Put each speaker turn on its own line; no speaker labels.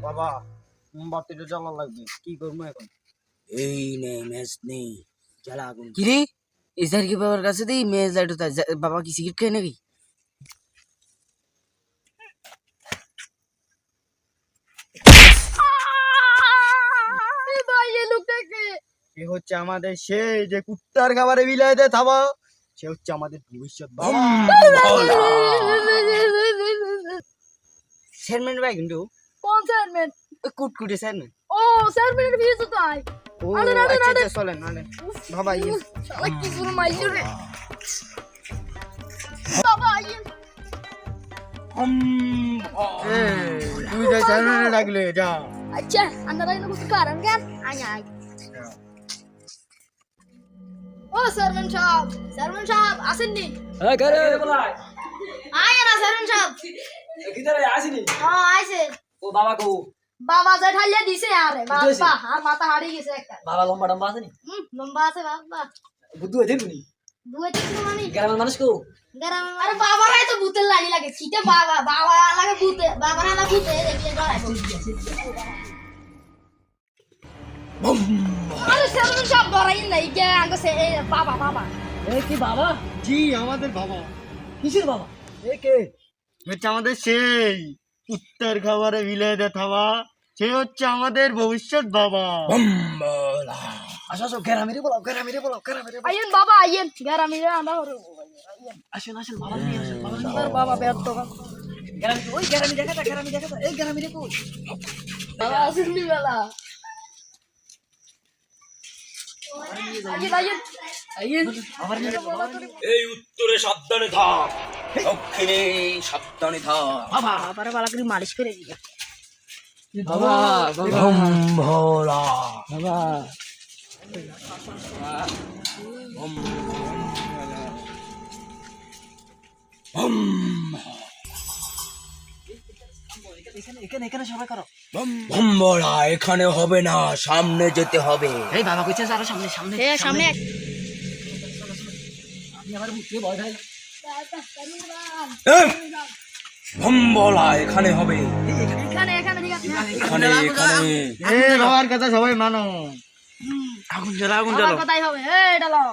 বাবা মোমবাতিটা জ্বালা লাগবে, কি করবো এখন?
এই নে ম্যাচ নেই, জ্বালা আগুন।
কি রে এসার কি বাবার কাছে দেই মেয়ে লাইটো তা বাবা কি সিগারেট খায় নাকি?
এ হচ্ছে আমাদের সেই যে কুত্তার খাবারে বিলাইতে থাবা, সে হচ্ছে আমাদের ভবিষ্যৎ বাবা।
চেয়ারম্যান ভাই কিন্তু
কোন চেয়ারম্যান?
কুটকুটে চেয়ারম্যান।
ও চেয়ারম্যানের বিয়ে তো তাই।
ও
আরে, আরে,
আচ্ছা
আরে।
আচ্ছা চলেন চলেন বাবা ইয়ে
শালা কি করে মাইলো রে। বাবা ইয়ে
তুই যা চেয়ারম্যানে ডাকলে যা।
আচ্ছা আন্দারা ইনো কিছু কারণ কেন? আয় আয়। ও চেয়ারম্যান সাহেব আসেননি?
হ্যাঁ করে বলাই
আয় না চেয়ারম্যান সাহেব।
কিদারে আসিনি?
হ্যাঁ আইছে।
ও বাবা কো?
বাবা যা ঠাইলে দিছে আরে বাবা আর মাথা হারিয়ে গেছে একটা।
বাবা লম্বা লম্বা আছে নি?
লম্বা আছে বাবা।
বুদ্ধু আছে নি?
দুয়ে তিন মানে
গ্রামের মানুষ কো?
গরম আরে বাবারাই তো ভূতের লাগি লাগে কিতে বাবা লাগে ভূতে বাবারা না ভূতে দেখলে ডরাই আরে চেয়ারম্যান সাহেব ডরাই নাই কে আগে সে বাবা
এ কি বাবা?
জি আমাদের বাবা।
কিসের বাবা? এ কে?
হচ্ছে আমাদের সেই কুত্তার খাবারে বিলাইতে থাবা, সে হচ্ছে আমাদের ভবিষ্যৎ বাবা।
আসো আসো গ্রামের বলো গ্রামের বলো গ্রামের বলো।
আইয়েন বাবা আইয়েন গরমিরে আমরা
আসেন আসেন বাবা নিয়ে আসেন বাবা নিয়ে
আর বাবা ব্যর্থ
গ্রামে ওই গ্রামে দেখাতা এই গ্রামের কো?
বাবা আসেননি বেলা আইয়েন আইয়েন
আবার নিয়ে
এই উত্তরে সাবধানে থাক, দক্ষিণে সাবধানে থাক।
বাবা
বাবারে বালা করে মালিশ করে দিই
বাবা
ভম ভোলা
বাবা এখানে এখানে সবাই করো।
ভম ভোলা, এখানে হবে না, সামনে যেতে হবে।
এই বাবা কইছে আরো সামনে সামনে
এ সামনে
আমি আবার মুখে ভয় খাই।
ভম ভোলা, এখানে হবে,
এখানে এখানে ঠিক আছে
এখানে এখানে।
বাবার কথা সবাই মানো।
আগুন জ্বালা
বাবার কথাই হবে এই ডালো